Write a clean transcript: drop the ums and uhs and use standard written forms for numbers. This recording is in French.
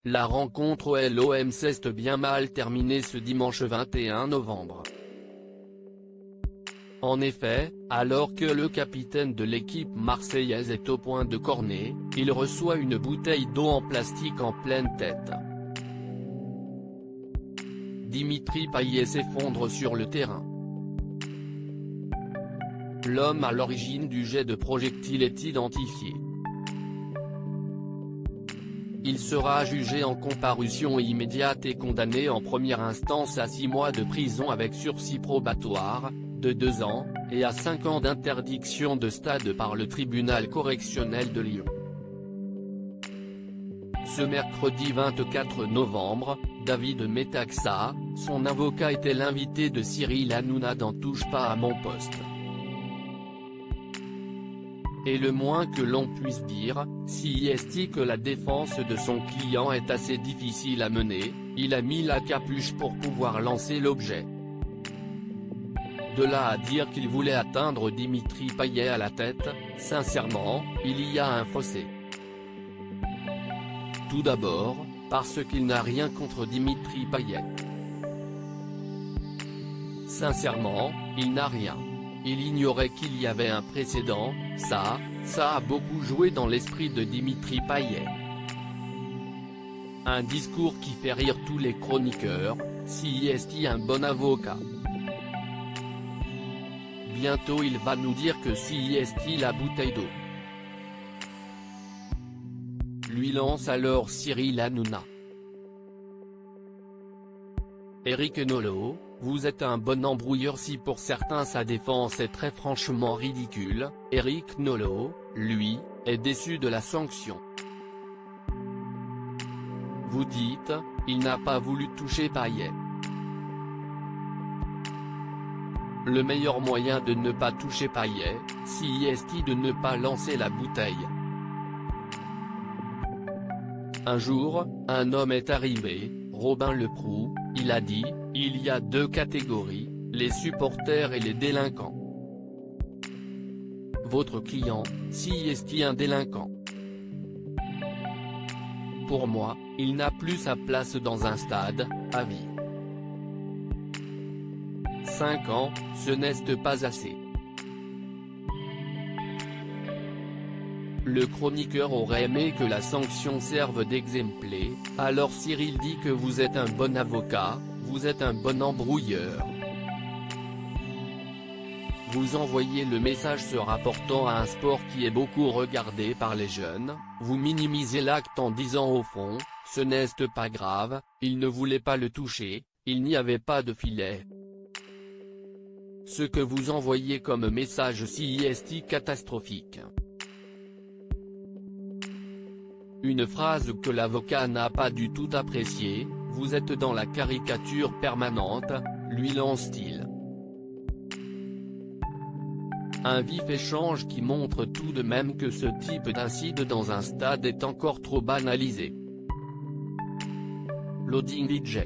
La rencontre au LOM s'est bien mal terminée ce dimanche 21 novembre. En effet, alors que le capitaine de l'équipe marseillaise est au point de corner, il reçoit une bouteille d'eau en plastique en pleine tête. Dimitri Payet s'effondre sur le terrain. L'homme à l'origine du jet de projectile est identifié. Il sera jugé en comparution immédiate et condamné en première instance à 6 mois de prison avec sursis probatoire, de 2 ans, et à 5 ans d'interdiction de stade par le tribunal correctionnel de Lyon. Ce mercredi 24 novembre, David Metaxa, son avocat, était l'invité de Cyril Hanouna dans Touche pas à mon poste. Et le moins que l'on puisse dire, s'il estime que la défense de son client est assez difficile à mener, il a mis la capuche pour pouvoir lancer l'objet. De là à dire qu'il voulait atteindre Dimitri Payet à la tête, sincèrement, il y a un fossé. Tout d'abord, parce qu'il n'a rien contre Dimitri Payet. Sincèrement, il n'a rien. Il ignorait qu'il y avait un précédent, ça a beaucoup joué dans l'esprit de Dimitri Payet. Un discours qui fait rire tous les chroniqueurs, si est un bon avocat. Bientôt il va nous dire que si est la bouteille d'eau. Lui lance alors Cyril Hanouna. Éric Nolot, vous êtes un bon embrouilleur. Si pour certains sa défense est très franchement ridicule, Éric Nolot, lui, est déçu de la sanction. Vous dites, il n'a pas voulu toucher Payet. Le meilleur moyen de ne pas toucher Payet, si est de ne pas lancer la bouteille. Un jour, un homme est arrivé, Robin Leproux, il a dit, il y a 2 catégories, les supporters et les délinquants. Votre client, si est un délinquant. Pour moi, il n'a plus sa place dans un stade, à vie. 5 ans, ce n'est pas assez. Le chroniqueur aurait aimé que la sanction serve d'exemple, alors Cyril dit que vous êtes un bon avocat, vous êtes un bon embrouilleur. Vous envoyez le message se rapportant à un sport qui est beaucoup regardé par les jeunes, vous minimisez l'acte en disant au fond, ce n'est pas grave, il ne voulait pas le toucher, il n'y avait pas de filet. Ce que vous envoyez comme message si est catastrophique. Une phrase que l'avocat n'a pas du tout appréciée, vous êtes dans la caricature permanente, lui lance-t-il. Un vif échange qui montre tout de même que ce type d'incident dans un stade est encore trop banalisé. Loading DJ.